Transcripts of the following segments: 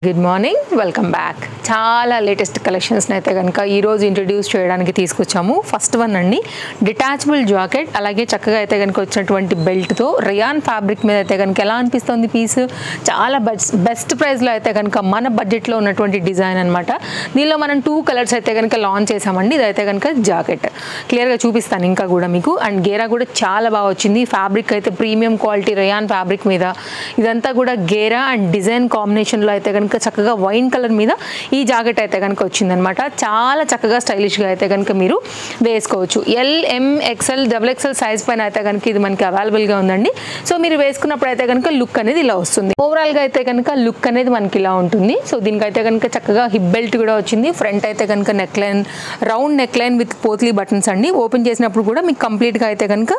Good morning, welcome back. చాలా latest collections అయితే కనుక ఈరోజు ఇంట్రడ్యూస్ చేయడానికి తీసుకొచ్చాము. ఫస్ట్ వన్ అండి, డిటాచబుల్ జాకెట్, అలాగే చక్కగా అయితే కనుక వచ్చినటువంటి బెల్ట్తో రియాన్ ఫ్యాబ్రిక్ మీద అయితే కనుక ఎలా అనిపిస్తుంది పీస్. చాలా బెస్ట్ ప్రైస్లో అయితే కనుక మన బడ్జెట్లో ఉన్నటువంటి డిజైన్ అనమాట. దీనిలో మనం 2 కలర్స్ అయితే కనుక లాంచ్ చేసామండి. ఇదైతే కనుక జాకెట్ క్లియర్గా చూపిస్తాను ఇంకా కూడా మీకు. అండ్ గేరా కూడా చాలా బాగా వచ్చింది. ఫ్యాబ్రిక్ అయితే ప్రీమియం క్వాలిటీ రియాన్ ఫ్యాబ్రిక్ మీద ఇదంతా కూడా గేరా అండ్ డిజైన్ కాంబినేషన్లో అయితే కనుక చక్కగా వైన్ కలర్ మీద ఈ జాకెట్ అయితే కనుక వచ్చిందనమాట. చాలా చక్కగా స్టైలిష్గా అయితే కనుక మీరు వేసుకోవచ్చు. LM XL XXL సైజ్ పైన అయితే కనుక ఇది మనకి అవైలబుల్గా ఉందండి. సో మీరు వేసుకున్నప్పుడు అయితే కనుక లుక్ అనేది ఇలా వస్తుంది. ఓవరాల్గా అయితే కనుక లుక్ అనేది మనకి ఇలా ఉంటుంది. సో దీనికైతే కనుక చక్కగా హిప్ బెల్ట్ కూడా వచ్చింది. ఫ్రంట్ అయితే కనుక neck line, round neck line with potli buttons అండి. ఓపెన్ చేసినప్పుడు కూడా మీకు కంప్లీట్గా అయితే కనుక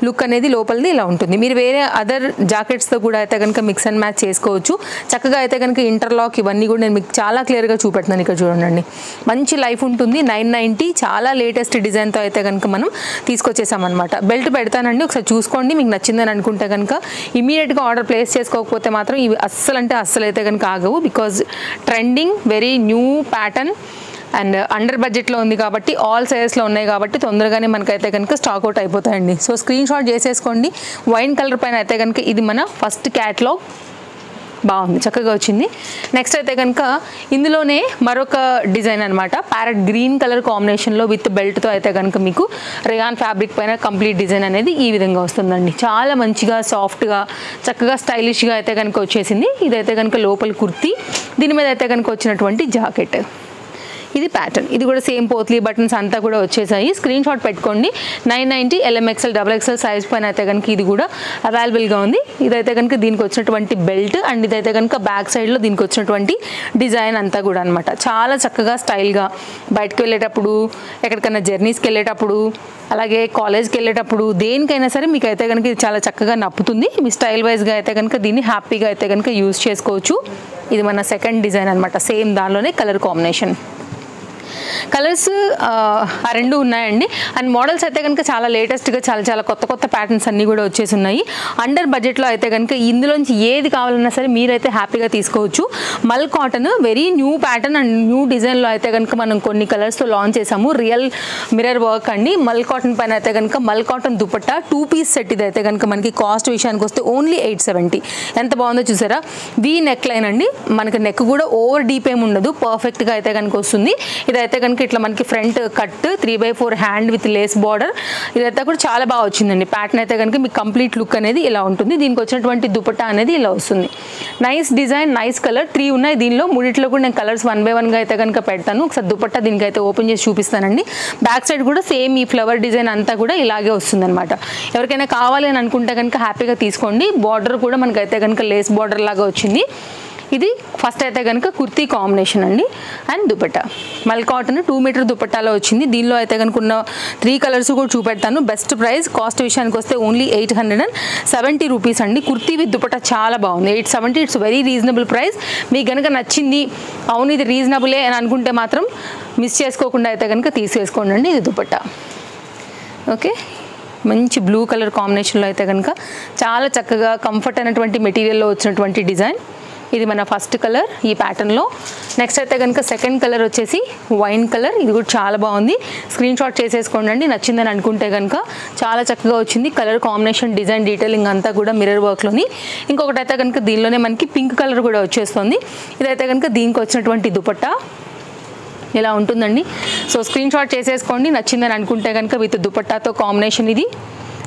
లుక్ అనేది లోపలిది ఇలా ఉంటుంది. మీరు వేరే అదర్ జాకెట్స్తో కూడా అయితే కనుక మిక్స్ అండ్ మ్యాచ్ చేసుకోవచ్చు. చక్కగా అయితే కనుక ఇంటర్లాక్ ఇవన్నీ కూడా నేను మీకు చాలా క్లియర్గా చూపెడుతున్నాను. ఇక్కడ చూడండి, మంచి లైఫ్ ఉంటుంది. 990 చాలా లేటెస్ట్ డిజైన్తో అయితే కనుక మనం తీసుకొచ్చేసామన్నమాట. బెల్ట్ పెడతానండి, ఒకసారి చూసుకోండి. మీకు నచ్చిందని అనుకుంటే కనుక ఇమీడియట్గా ఆర్డర్ ప్లేస్ చేసుకోకపోతే మాత్రం ఇవి అస్సలు అయితే కనుక ఆగవు. Because trending, very new pattern and under బడ్జెట్లో ఉంది కాబట్టి, ఆల్ సైజెస్లో ఉన్నాయి కాబట్టి తొందరగానే మనకైతే కనుక స్టాక్ అవుట్ అయిపోతాయండి. సో స్క్రీన్ షాట్ చేసేసుకోండి. వైన్ కలర్ పైన అయితే కనుక ఇది మన ఫస్ట్ క్యాటలాగ్. బాగుంది, చక్కగా వచ్చింది. నెక్స్ట్ అయితే కనుక ఇందులోనే మరొక డిజైన్ అనమాట. ప్యారెట్ గ్రీన్ కలర్ కాంబినేషన్లో విత్ బెల్ట్తో అయితే కనుక మీకు రియాన్ ఫ్యాబ్రిక్ పైన కంప్లీట్ డిజైన్ అనేది ఈ విధంగా వస్తుందండి. చాలా మంచిగా సాఫ్ట్గా చక్కగా స్టైలిష్గా అయితే కనుక వచ్చేసింది. ఇదైతే కనుక లోపల కుర్తీ, దీని మీద అయితే కనుక వచ్చినటువంటి జాకెట్. ఇది ప్యాటర్న్, ఇది కూడా సేమ్ పోత్లీ బటన్స్ అంతా కూడా వచ్చేసాయి. స్క్రీన్ షాట్ పెట్టుకోండి. 990 LM XL XXL సైజ్ పైన అయితే కనుక ఇది కూడా అవైలబుల్గా ఉంది. ఇదైతే కనుక దీనికి వచ్చినటువంటి బెల్ట్ అండ్ ఇదైతే కనుక బ్యాక్ సైడ్లో దీనికి వచ్చినటువంటి డిజైన్ అంతా కూడా అనమాట. చాలా చక్కగా స్టైల్గా బయటకు వెళ్ళేటప్పుడు, ఎక్కడికైనా జర్నీస్కి వెళ్ళేటప్పుడు, అలాగే కాలేజ్కి వెళ్ళేటప్పుడు, దేనికైనా సరే మీకు అయితే కనుక ఇది చాలా చక్కగా నప్పుతుంది. మీ స్టైల్ వైజ్గా అయితే కనుక దీన్ని హ్యాపీగా అయితే కనుక యూజ్ చేసుకోవచ్చు. ఇది మన సెకండ్ డిజైన్ అనమాట. సేమ్ దానిలోనే కలర్ కాంబినేషన్. కలర్స్ ఆ రెండు ఉన్నాయండి. అండ్ మోడల్స్ అయితే కనుక చాలా లేటెస్ట్గా చాలా కొత్త ప్యాటర్న్స్ అన్నీ కూడా వచ్చేసి ఉన్నాయి. అండర్ బడ్జెట్లో అయితే కనుక ఇందులోంచి ఏది కావాలన్నా సరే మీరైతే హ్యాపీగా తీసుకోవచ్చు. మల్ cotton, very new pattern and new డిజైన్లో అయితే కనుక మనం కొన్ని కలర్స్తో లాంచ్ చేసాము. రియల్ మిర్రర్ వర్క్ అండి. మల్ కాటన్ పైన అయితే కనుక మల్ కాటన్ దుపట్టా 2 పీస్ సెట్. ఇది అయితే కనుక మనకి కాస్ట్ విషయానికి వస్తే ఓన్లీ 870. ఎంత బాగుందో చూసారా. వీ నెక్ లైన్ అండి. మనకి నెక్ కూడా ఓవర్ డీప్ ఏమి ఉండదు, పర్ఫెక్ట్గా అయితే కనుక వస్తుంది. ఇదైతే కనుక ఇట్లా మనకి front cut 3/4 hand with lace border. ఇదైతే కూడా చాలా బాగా వచ్చిందండి. ప్యాటర్న్ అయితే కనుక మీకు కంప్లీట్ లుక్ అనేది ఇలా ఉంటుంది. దీనికి వచ్చినటువంటి దుపట్టా అనేది ఇలా వస్తుంది. Nice design, nice colour. 3 ఉన్నాయి దీనిలో. మూడిట్లో కూడా నేను కలర్స్ 1 by 1గా అయితే కనుక పెడతాను. ఒకసారి దుపట్టా దీనికి అయితే ఓపెన్ చేసి చూపిస్తానండి. బ్యాక్ సైడ్ కూడా సేమ్ ఈ ఫ్లవర్ డిజైన్ అంతా కూడా ఇలాగే వస్తుంది అనమాట. ఎవరికైనా కావాలి అని అనుకుంటే కనుక హ్యాపీగా తీసుకోండి. బార్డర్ కూడా మనకైతే కనుక లేస్ బార్డర్ లాగా వచ్చింది. ఇది ఫస్ట్ అయితే కనుక కుర్తీ కాంబినేషన్ అండి. అండ్ దుపట్టా మల్ కాటన్ 2 మీటర్ దుపట్టాలో వచ్చింది. దీనిలో అయితే కనుక ఉన్న 3 కలర్స్ కూడా చూపెడతాను. Best price. కాస్ట్ విషయానికి వస్తే ఓన్లీ 870 రూపీస్ అండి. కుర్తీ విత్ దుపట్టా చాలా బాగుంది. 870. It's very reasonable price. మీకు కనుక నచ్చింది, అవును ఇది రీజనబులే అని అనుకుంటే మాత్రం మిస్ చేసుకోకుండా అయితే కనుక తీసేసుకోండి అండి. ఇది దుపట్టా. ఓకే, మంచి బ్లూ కలర్ కాంబినేషన్లో అయితే కనుక చాలా చక్కగా కంఫర్ట్ అయినటువంటి మెటీరియల్లో వచ్చినటువంటి డిజైన్. ఇది మన ఫస్ట్ కలర్ ఈ ప్యాటర్న్లో. నెక్స్ట్ అయితే కనుక సెకండ్ కలర్ వచ్చేసి వైన్ కలర్. ఇది కూడా చాలా బాగుంది. స్క్రీన్ షాట్ చేసేసుకోండి. నచ్చిందని అనుకుంటే కనుక చాలా చక్కగా వచ్చింది. కలర్ కాంబినేషన్, డిజైన్, డీటెయిలింగ్ అంతా కూడా మిర్రర్ వర్క్లోని. ఇంకొకటి అయితే కనుక దీనిలోనే మనకి పింక్ కలర్ కూడా వచ్చేస్తుంది. ఇదైతే కనుక దీనికి వచ్చినటువంటి దుపట్టా ఇలా ఉంటుందండి. సో స్క్రీన్ షాట్ చేసేసుకోండి. నచ్చిందని అనుకుంటే కనుక విత్ దుపట్టాతో కాంబినేషన్. ఇది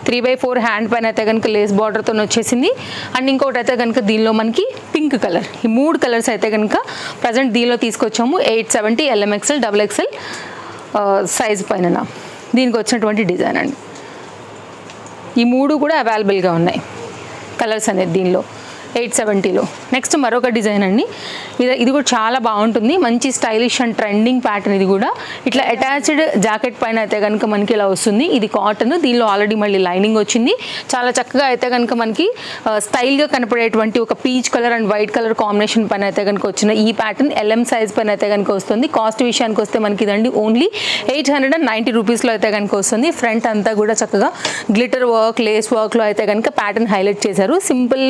3/4 హ్యాండ్ పైన అయితే కనుక లేస్ బార్డర్తో వచ్చేసింది. అండ్ ఇంకొకటి అయితే కనుక దీనిలో మనకి పింక్ కలర్. ఈ 3 కలర్స్ అయితే కనుక ప్రజెంట్ దీనిలో తీసుకొచ్చాము. 870 LM XL XXL సైజ్ పైన దీనికి వచ్చినటువంటి డిజైన్ అండి. ఈ 3 కూడా అవైలబుల్గా ఉన్నాయి కలర్స్ అనేది దీనిలో 870లో. నెక్స్ట్ మరొక డిజైన్ అండి. ఇది కూడా చాలా బాగుంటుంది. మంచి స్టైలిష్ అండ్ ట్రెండింగ్ ప్యాటర్న్. ఇది కూడా ఇట్లా అటాచ్డ్ జాకెట్ పైన అయితే కనుక మనకి ఇలా వస్తుంది. ఇది కాటన్. దీనిలో ఆల్రెడీ మళ్ళీ లైనింగ్ వచ్చింది. చాలా చక్కగా అయితే కనుక మనకి స్టైల్గా కనపడేటువంటి ఒక peach colour and white colour combination పైన అయితే కనుక వచ్చిన ఈ ప్యాటర్న్ LM సైజ్ పైన అయితే కనుక వస్తుంది. కాస్ట్ విషయానికి వస్తే మనకి ఇదండి ఓన్లీ 890 రూపీస్లో అయితే కనుక వస్తుంది. ఫ్రంట్ అంతా కూడా చక్కగా గ్లిటర్ వర్క్, లేస్ వర్క్లో అయితే కనుక ప్యాటర్న్ హైలైట్ చేశారు. సింపుల్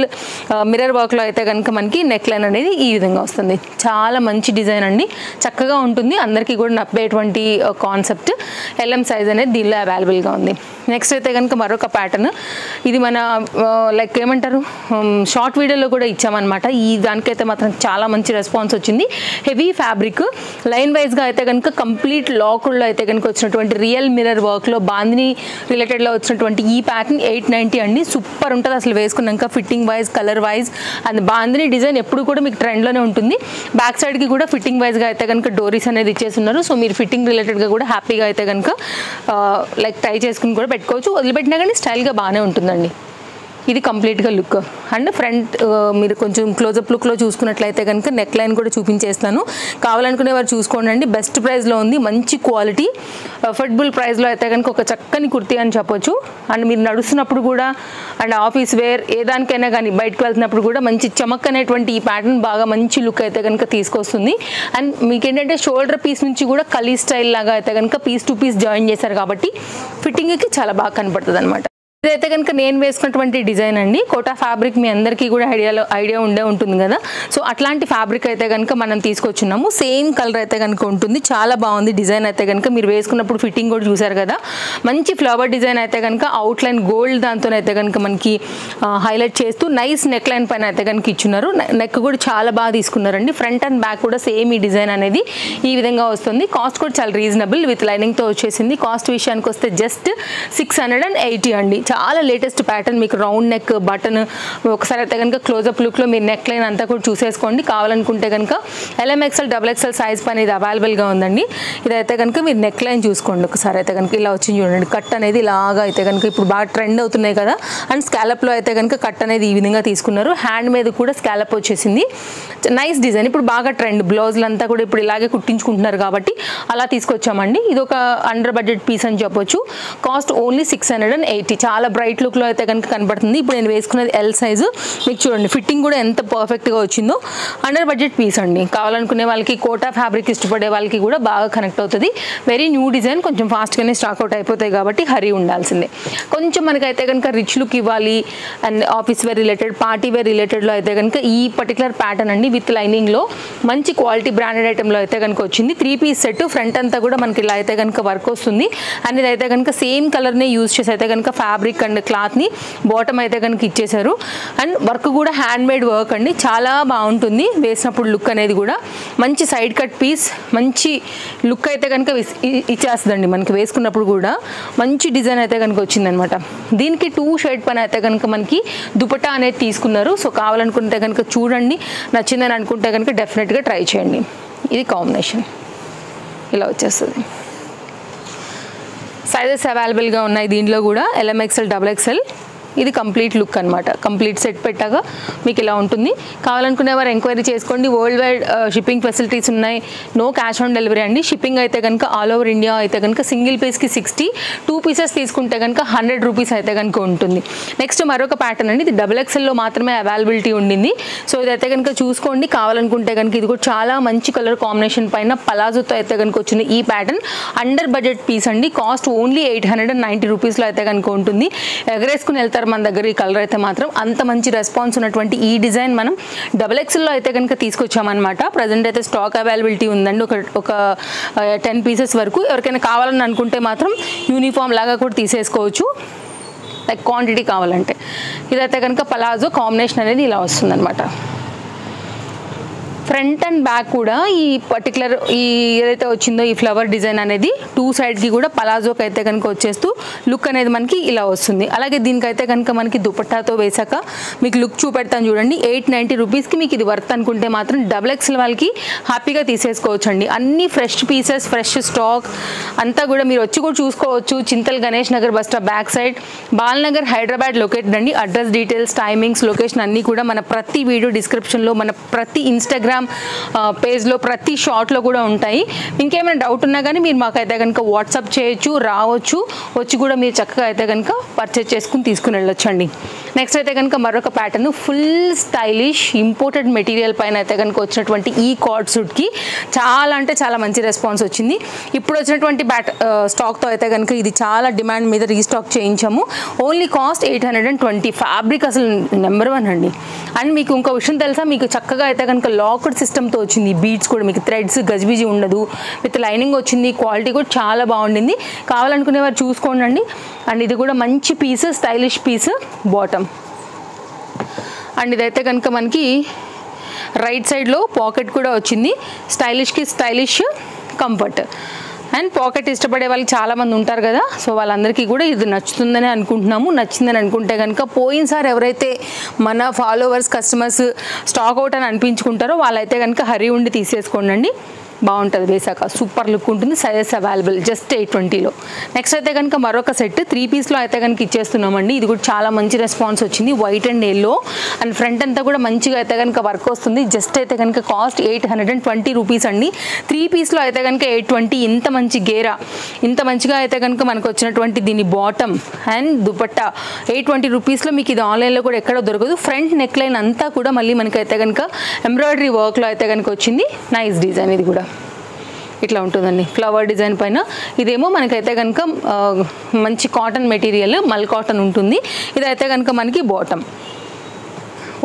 మిర్రర్ వర్క్లో అయితే కనుక మనకి నెక్ లైన్ అనేది ఈ విధంగా వస్తుంది. చాలా మంచి డిజైన్ అండి, చక్కగా ఉంటుంది, అందరికీ కూడా నప్పేటువంటి కాన్సెప్ట్. LM సైజ్ అనేది దీనిలో అవైలబుల్గా ఉంది. నెక్స్ట్ అయితే కనుక మరొక ప్యాటర్న్, ఇది మన లైక్ ఏమంటారు షార్ట్ వీడియోలో కూడా ఇచ్చామన్నమాట. ఈ దానికైతే మాత్రం చాలా మంచి రెస్పాన్స్ వచ్చింది. హెవీ ఫ్యాబ్రిక్ లైన్ వైజ్గా అయితే కనుక కంప్లీట్ లాకుల్లో అయితే కనుక వచ్చినటువంటి రియల్ మిర్రర్ వర్క్లో బాందిని రిలేటెడ్లో వచ్చినటువంటి ఈ ప్యాటర్న్ 890 అండి. సూపర్ ఉంటుంది అసలు వేసుకున్నాక, fitting wise, colour wise. And bandhani design ఎప్పుడు కూడా మీకు ట్రెండ్లోనే ఉంటుంది. బ్యాక్ సైడ్కి కూడా ఫిట్టింగ్ వైజ్గా అయితే కనుక డోరీస్ అనేది ఇచ్చేస్తున్నారు. సో మీరు ఫిట్టింగ్ రిలేటెడ్గా కూడా హ్యాపీగా అయితే కనుక లైక్ ట్రై చేసుకుని కూడా పెట్టుకోవచ్చు. వదిలిపెట్టినా కానీ స్టైల్గా బాగానే ఉంటుందండి. ఇది కంప్లీట్గా లుక్. అండ్ ఫ్రంట్ మీరు కొంచెం క్లోజప్ లుక్లో చూసుకున్నట్లయితే కనుక నెక్ లైన్ కూడా చూపించేస్తాను, కావాలనుకునే వారు చూసుకోండి అండి. బెస్ట్ ప్రైస్లో ఉంది, మంచి క్వాలిటీ, అఫోర్డబుల్ ప్రైస్లో అయితే కనుక ఒక చక్కని కుర్తీ అని చెప్పొచ్చు. అండ్ మీరు నడుస్తున్నప్పుడు కూడా అండ్ ఆఫీస్ వేర్ ఏ దానికైనా కానీ బయటకు వెళ్తున్నప్పుడు కూడా మంచి చమక్ అనేటువంటి ఈ ప్యాటర్న్ బాగా మంచి లుక్ అయితే కనుక తీసుకొస్తుంది. అండ్ మీకు ఏంటంటే షోల్డర్ పీస్ నుంచి కూడా కలీ స్టైల్ లాగా అయితే కనుక పీస్ టు పీస్ జాయిన్ చేశారు కాబట్టి ఫిట్టింగ్కి చాలా బాగా కనపడుతుంది అనమాట. ఇదైతే కనుక నేను వేసుకున్నటువంటి డిజైన్ అండి. కోటా ఫ్యాబ్రిక్ మీ అందరికీ కూడా ఐడియా ఉండే ఉంటుంది కదా. సో అట్లాంటి ఫ్యాబ్రిక్ అయితే కనుక మనం తీసుకొచ్చున్నాము. సేమ్ కలర్ అయితే కనుక ఉంటుంది, చాలా బాగుంది డిజైన్ అయితే కనుక. మీరు వేసుకున్నప్పుడు ఫిట్టింగ్ కూడా చూసారు కదా, మంచి ఫ్లవర్ డిజైన్ అయితే కనుక అవుట్లైన్ గోల్డ్ దాంతోనైతే కనుక మనకి హైలైట్ చేస్తూ నైస్ నెక్ లైన్ పైన అయితే కనుక ఇచ్చున్నారు. నెక్ కూడా చాలా బాగా తీసుకున్నారండి. ఫ్రంట్ అండ్ బ్యాక్ కూడా సేమ్ ఈ డిజైన్ అనేది ఈ విధంగా వస్తుంది. కాస్ట్ కూడా చాలా రీజనబుల్ విత్ లైనింగ్తో వచ్చేసింది. కాస్ట్ విషయానికి వస్తే జస్ట్ 680 అండి. చాలా లేటెస్ట్ ప్యాటర్న్, మీకు రౌండ్ నెక్ బటన్. ఒకసారి అయితే కనుక క్లోజప్ లుక్లో మీరు నెక్ లైన్ అంతా కూడా చూసేసుకోండి. కావాలనుకుంటే కనుక LMXL XXL సైజ్ పైన ఇది అవైలబుల్గా ఉందండి. ఇదైతే కనుక మీరు నెక్ లైన్ చూసుకోండి ఒకసారి. అయితే కనుక ఇలా వచ్చింది చూడండి, కట్ అనేది ఇలాగా అయితే కనుక ఇప్పుడు బాగా ట్రెండ్ అవుతున్నాయి కదా. అండ్ స్కాలప్లో అయితే కనుక కట్ అనేది ఈ విధంగా తీసుకున్నారు. హ్యాండ్ మీద కూడా స్కాలప్ వచ్చేసింది, నైస్ డిజైన్. ఇప్పుడు బాగా ట్రెండ్, బ్లౌజులు అంతా కూడా ఇప్పుడు ఇలాగే కుట్టించుకుంటున్నారు కాబట్టి అలా తీసుకొచ్చామండి. ఇది ఒక అండర్ బడ్జెట్ పీస్ అని చెప్పొచ్చు. Cost only 680. చాలా బ్రైట్ లుక్లో అయితే కనుక కనబడుతుంది. ఇప్పుడు నేను వేసుకున్నది L సైజు. మీకు చూడండి ఫిట్టింగ్ కూడా ఎంత పర్ఫెక్ట్గా వచ్చిందో. అండర్ బడ్జెట్ పీస్ అండి, కావాలనుకునే వాళ్ళకి, కోటా ఫ్యాబ్రిక్ ఇష్టపడే వాళ్ళకి కూడా బాగా కనెక్ట్ అవుతుంది. వెరీ న్యూ డిజైన్, కొంచెం ఫాస్ట్గానే స్టాక్అవుట్ అయిపోతాయి కాబట్టి హరీ ఉండాల్సిందే. కొంచెం మనకైతే కనుక రిచ్ లుక్ ఇవ్వాలి and office wear related, party wear రిలేటెడ్లో అయితే కనుక ఈ పర్టికులర్ ప్యాటర్న్ అండి విత్ లైనింగ్లో మంచి క్వాలిటీ బ్రాండెడ్ ఐటెంలో అయితే కనుక వచ్చింది. 3 పీస్ సెట్, ఫ్రంట్ అంతా కూడా మనకి ఇలా అయితే కనుక వర్క్ వస్తుంది. అండ్ ఇదైతే కనుక సేమ్ కలర్నే యూజ్ చేసి అయితే కనుక ఫ్యాబ్రిక్ అండ్ క్లాత్ని బాటమ్ అయితే కనుక ఇచ్చేసారు. అండ్ వర్క్ కూడా హ్యాండ్ మేడ్ వర్క్ అండి, చాలా బాగుంటుంది వేసినప్పుడు లుక్ అనేది కూడా. మంచి సైడ్ కట్ పీస్, మంచి లుక్ అయితే కనుక ఇచ్చేస్తుందండి మనకి. వేసుకున్నప్పుడు కూడా మంచి డిజైన్ అయితే కనుక వచ్చిందనమాట. దీనికి 2 షేడ్ పైన అయితే కనుక మనకి దుపట్టా అనేది తీసుకున్నారు. సో కావాలనుకుంటే కనుక చూడండి, నచ్చిందని అనుకుంటే కనుక డెఫినెట్గా ట్రై చేయండి. ఇది కాంబినేషన్ ఇలా వచ్చేస్తుంది. సైజెస్ అవైలబుల్గా ఉన్నాయి దీంట్లో కూడా, LMXL XXL. ఇది కంప్లీట్ లుక్ అనమాట. కంప్లీట్ సెట్ పెట్టాక మీకు ఇలా ఉంటుంది. కావాలనుకునే వారు ఎంక్వైరీ చేసుకోండి. వరల్డ్ వైడ్ షిప్పింగ్ ఫెసిలిటీస్ ఉన్నాయి. నో క్యాష్ ఆన్ డెలివరీ అండి. షిప్పింగ్ అయితే కనుక ఆల్ ఓవర్ ఇండియా అయితే కనుక సింగిల్ పీస్కి 60, 2 పీసెస్ తీసుకుంటే కనుక 100 రూపీస్ అయితే కనుక ఉంటుంది. నెక్స్ట్ మరొక ప్యాటర్న్ అండి, ఇది XXLలో మాత్రమే అవైలబిలిటీ ఉండింది. సో ఇదైతే కనుక చూసుకోండి. కావాలనుకుంటే కనుక ఇది కూడా చాలా మంచి కలర్ కాంబినేషన్ పైన పలాజోతో అయితే కనుక వచ్చింది. ఈ ప్యాటర్న్ అండర్ బడ్జెట్ పీస్ అండి. కాస్ట్ ఓన్లీ 890 రూపీస్లో అయితే కనుక ఉంటుంది. ఎగరేసుకుని వెళ్తారు మన దగ్గర. ఈ కలర్ అయితే మాత్రం అంత మంచి రెస్పాన్స్ ఉన్నటువంటి ఈ డిజైన్ మనం XXLలో అయితే కనుక తీసుకొచ్చామన్నమాట. ప్రజెంట్ అయితే స్టాక్ అవైలబిలిటీ ఉందండి, ఒక 10 పీసెస్ వరకు. ఎవరికైనా కావాలని అనుకుంటే మాత్రం యూనిఫామ్ లాగా కూడా తీసేసుకోవచ్చు, లైక్ క్వాంటిటీ కావాలంటే. ఇదైతే కనుక పలాజో కాంబినేషన్ అనేది ఇలా వస్తుందన్నమాట. ఫ్రంట్ అండ్ బ్యాక్ కూడా ఈ పర్టికులర్ ఈ ఏదైతే వచ్చిందో ఈ ఫ్లవర్ డిజైన్ అనేది 2 సైడ్కి కూడా పలాజోకి అయితే కనుక వచ్చేస్తూ లుక్ అనేది మనకి ఇలా వస్తుంది. అలాగే దీనికైతే కనుక మనకి దుపట్టాతో వేసాక మీకు లుక్ చూపెడతాను చూడండి. 890 రూపీస్కి మీకు ఇది వర్త్ అనుకుంటే మాత్రం XXL వాళ్ళకి హ్యాపీగా తీసేసుకోవచ్చు అండి. అన్ని ఫ్రెష్ పీసెస్, ఫ్రెష్ స్టాక్ అంతా కూడా మీరు వచ్చి కూడా చూసుకోవచ్చు. Chintal Ganesh Nagar bus stop back side, Balnagar Hyderabad located అండి. అడ్రస్ డీటెయిల్స్, టైమింగ్స్, లొకేషన్ అన్నీ కూడా మన ప్రతి వీడియో డిస్క్రిప్షన్లో, మన ప్రతి ఇన్స్టాగ్రామ్ ఇన్స్టాగ్రామ్ పేజ్లో ప్రతి షార్ట్లో కూడా ఉంటాయి. ఇంకేమైనా డౌట్ ఉన్నా కానీ మీరు మాకైతే కనుక వాట్సాప్ చేయొచ్చు, రావచ్చు, వచ్చి కూడా మీరు చక్కగా అయితే కనుక పర్చేజ్ చేసుకుని తీసుకుని వెళ్ళొచ్చండి. నెక్స్ట్ అయితే కనుక మరొక pattern full stylish imported material పైన అయితే కనుక వచ్చినటువంటి ఈ కార్డ్ సూట్కి చాలా అంటే చాలా మంచి రెస్పాన్స్ వచ్చింది. ఇప్పుడు వచ్చినటువంటి స్టాక్తో అయితే కనుక ఇది చాలా డిమాండ్ మీద రీస్టాక్ చేయించాము. Only cost 820. ఫ్యాబ్రిక్ అసలు నెంబర్ 1 అండి. అండ్ మీకు ఇంకో విషయం తెలుసా, మీకు చక్కగా అయితే కనుక లాక్డ్ సిస్టమ్తో వచ్చింది. బీడ్స్ కూడా మీకు థ్రెడ్స్ గజిబిజి ఉండదు, విత్ లైనింగ్ వచ్చింది. క్వాలిటీ కూడా చాలా బాగుండింది. కావాలనుకునే వారు చూసుకోండి. అండ్ ఇది కూడా మంచి piece, stylish piece bottom. And ఇదైతే కనుక మనకి రైట్ సైడ్లో పాకెట్ కూడా వచ్చింది. స్టైలిష్కి స్టైలిష్ కంఫర్ట్. అండ్ పాకెట్ ఇష్టపడే వాళ్ళకి చాలామంది ఉంటారు కదా, సో వాళ్ళందరికీ కూడా ఇది నచ్చుతుందని అనుకుంటున్నాము. నచ్చిందని అనుకుంటే కనుక పోయినసారి ఎవరైతే మన ఫాలోవర్స్ కస్టమర్స్ స్టాక్ అవుట్ అని అనిపించుకుంటారో వాళ్ళైతే కనుక హరి ఉండి తీసేసుకోండి. బాగుంటుంది, వేసాక సూపర్ లుక్ ఉంటుంది. సైజెస్ అవైలబుల్ జస్ట్ 820లో. నెక్స్ట్ అయితే కనుక మరొక సెట్ 3 పీస్లో అయితే కనుక ఇచ్చేస్తున్నామండి. ఇది కూడా చాలా మంచి రెస్పాన్స్ వచ్చింది. White and yellow and front అంతా కూడా మంచిగా అయితే కనుక వర్క్ వస్తుంది. జస్ట్ అయితే కనుక కాస్ట్ 820 రూపీస్ అండి. 3 పీస్లో అయితే కనుక 820. ఇంత మంచి గేరా, ఇంత మంచిగా అయితే కనుక మనకు వచ్చినటువంటి దీని బాటమ్ అండ్ దుపట్టా 820 రూపీస్లో మీకు ఇది ఆన్లైన్లో కూడా ఎక్కడో దొరకదు. ఫ్రంట్ నెక్ లైన్ అంతా కూడా మళ్ళీ మనకైతే కనుక ఎంబ్రాయిడరీ వర్క్లో అయితే కనుక వచ్చింది. Nice design. ఇది కూడా ఇట్లా ఉంటుందండి, ఫ్లవర్ డిజైన్ పైన. ఇదేమో మనకైతే కనుక మంచి కాటన్ మెటీరియల్, మల్ కాటన్ ఉంటుంది. ఇదైతే కనుక మనకి bottom.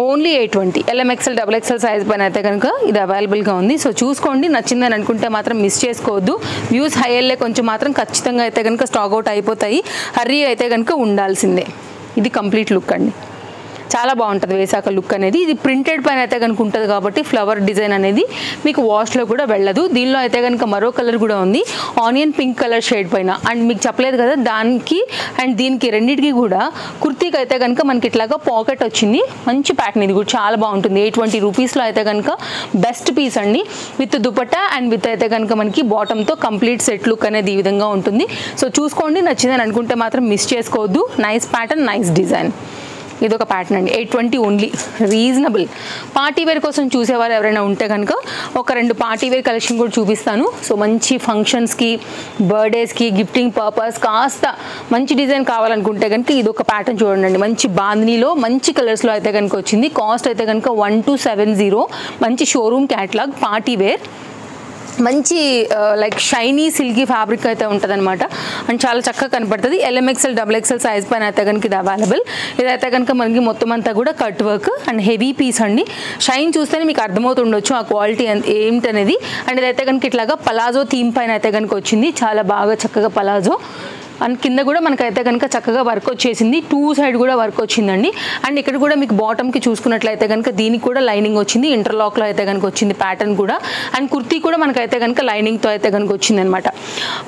Only 820. LMXL XXL size పైన అయితే కనుక ఇది అవైలబుల్గా ఉంది. సో చూసుకోండి, నచ్చిందని అనుకుంటే మాత్రం మిస్ చేసుకోవద్దు. వ్యూస్ హై వెళ్ళే కొంచెం మాత్రం ఖచ్చితంగా అయితే కనుక స్టాక్ అవుట్ అయిపోతాయి. హర్రీ అయితే కనుక ఉండాల్సిందే. ఇది కంప్లీట్ లుక్ అండి, చాలా బాగుంటుంది వేసాక లుక్ అనేది. ఇది ప్రింటెడ్ పైన అయితే కనుక ఉంటుంది కాబట్టి ఫ్లవర్ డిజైన్ అనేది మీకు వాష్లో కూడా వెళ్ళదు. దీనిలో అయితే కనుక మరో కలర్ కూడా ఉంది, ఆనియన్ పింక్ కలర్ షేడ్ పైన. అండ్ మీకు చెప్పలేదు కదా, దానికి అండ్ దీనికి రెండింటికి కూడా కుర్తీకి అయితే కనుక మనకి ఇట్లాగా పాకెట్ వచ్చింది. మంచి ప్యాటర్న్. ఇది కూడా చాలా బాగుంటుంది. 820 రూపీస్లో అయితే కనుక బెస్ట్ పీస్ అండి. విత్ దుపట్టా అండ్ విత్ అయితే కనుక మనకి బాటమ్తో కంప్లీట్ సెట్ లుక్ అనేది ఈ విధంగా ఉంటుంది. సో చూసుకోండి, నచ్చిందని అనుకుంటే మాత్రం మిస్ చేసుకోవద్దు. Nice pattern, nice design. ఇదొక ప్యాటర్న్ అండి. 820 ఓన్లీ, రీజనబుల్. పార్టీ వేర్ కోసం చూసేవారు ఎవరైనా ఉంటే కనుక ఒక 2 పార్టీ వేర్ కలెక్షన్ కూడా చూపిస్తాను. సో మంచి ఫంక్షన్స్కి, బర్త్డేస్కి, గిఫ్టింగ్ పర్పస్ కాస్త మంచి డిజైన్ కావాలనుకుంటే కనుక ఇదొక ప్యాటర్న్ చూడండి. మంచి బాందినీలో మంచి కలర్స్లో అయితే కనుక వచ్చింది. కాస్ట్ అయితే కనుక 1270. మంచి షోరూమ్ క్యాటలాగ్, పార్టీ వేర్, మంచి లైక్ షైనీ సిల్కీ ఫ్యాబ్రిక్ అయితే ఉంటుంది అనమాట. అండ్ చాలా చక్కగా కనపడుతుంది. LMXL XXL సైజ్ పైన అయితే కనుక ఇది అవైలబుల్. ఇదైతే కనుక మనకి మొత్తం అంతా కూడా cut work and heavy piece అండి. షైన్ చూస్తేనే మీకు అర్థమవుతుండొచ్చు ఆ క్వాలిటీ ఏంటనేది. అండ్ ఇదైతే కనుక ఇట్లాగా పలాజో థీమ్ పైన అయితే కనుక వచ్చింది. చాలా బాగా చక్కగా పలాజో. అండ్ కింద కూడా మనకైతే కనుక చక్కగా వర్క్ వచ్చేసింది. 2 సైడ్ కూడా వర్క్ వచ్చిందండి. అండ్ ఇక్కడ కూడా మీకు బాటమ్కి చూసుకున్నట్లయితే కనుక దీనికి కూడా లైనింగ్ వచ్చింది. ఇంటర్లాక్లో అయితే కనుక వచ్చింది ప్యాటర్న్ కూడా. అండ్ కుర్తీ కూడా మనకైతే కనుక లైనింగ్తో అయితే కనుక వచ్చింది అనమాట.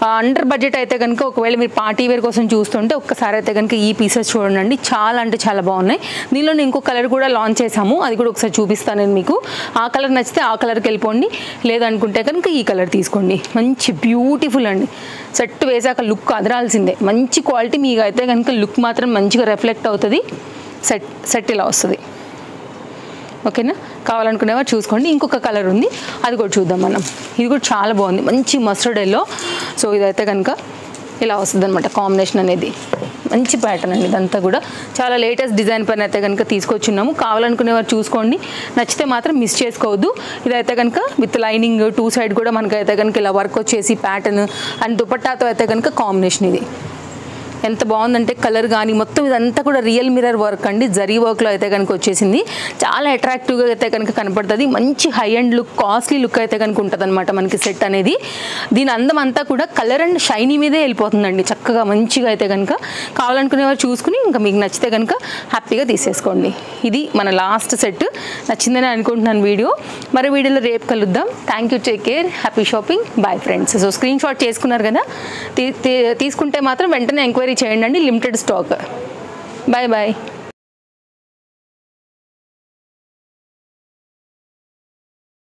అండర్ బడ్జెట్ అయితే కనుక ఒకవేళ మీరు పార్టీ వేర్ కోసం చూస్తుంటే ఒక్కసారి అయితే కనుక ఈ పీసెస్ చూడండి. చాలా అంటే చాలా బాగున్నాయి. దీనిలో ఇంకో కలర్ కూడా లాంచ్ చేసాము, అది కూడా ఒకసారి చూపిస్తాను నేను మీకు. ఆ కలర్ నచ్చితే ఆ కలర్కి వెళ్ళిపోండి, లేదనుకుంటే కనుక ఈ కలర్ తీసుకోండి. మంచి బ్యూటిఫుల్ అండి. సెట్ వేసాక లుక్ అదరాల్సిందే. మంచి క్వాలిటీ. మీకు అయితే కనుక లుక్ మాత్రం మంచిగా రిఫ్లెక్ట్ అవుతుంది. సెట్ ఇలా వస్తుంది. ఓకేనా, కావాలనుకునేవారు చూసుకోండి. ఇంకొక కలర్ ఉంది, అది కూడా చూద్దాం మనం. ఇది కూడా చాలా బాగుంది, మంచి మస్టర్డ్ ఎల్లో. సో ఇదైతే కనుక ఇలా వస్తుంది అనమాట కాంబినేషన్ అనేది. మంచి ప్యాటర్న్ అండి. ఇదంతా కూడా చాలా లేటెస్ట్ డిజైన్ పైన అయితే కనుక తీసుకొచ్చున్నాము. కావాలనుకునేవారు చూసుకోండి, నచ్చితే మాత్రం మిస్ చేసుకోవద్దు. ఇదైతే కనుక విత్ లైనింగ్ 2 సైడ్ కూడా మనకైతే కనుక ఇలా వర్క్ వచ్చేసి ప్యాటర్న్ అండ్ దుపట్టాతో అయితే కనుక కాంబినేషన్. ఇది ఎంత బాగుందంటే కలర్ కానీ మొత్తం ఇదంతా కూడా రియల్ మిర్రర్ వర్క్ అండి. జరీ వర్క్లో అయితే కనుక వచ్చేసింది. చాలా అట్రాక్టివ్గా అయితే కనుక కనపడుతుంది. మంచి high and look, costly look అయితే కనుక ఉంటుంది అనమాట మనకి సెట్ అనేది. దీని అందం అంతా కూడా కలర్ అండ్ షైనీ మీదే వెళ్ళిపోతుందండి. చక్కగా మంచిగా అయితే కనుక కావాలనుకునేవారు చూసుకుని ఇంకా మీకు నచ్చితే కనుక హ్యాపీగా తీసేసుకోండి. ఇది మన లాస్ట్ సెట్. నచ్చిందని అనుకుంటున్నాను వీడియో. మరి వీడియోలో రేపు కలుద్దాం. Thank you, take care, happy shopping, bye friends. So screenshot చేసుకున్నారు కదా, తీసుకుంటే మాత్రం వెంటనే ఎంక్వైరీ చేయండి. Limited stock. Bye bye.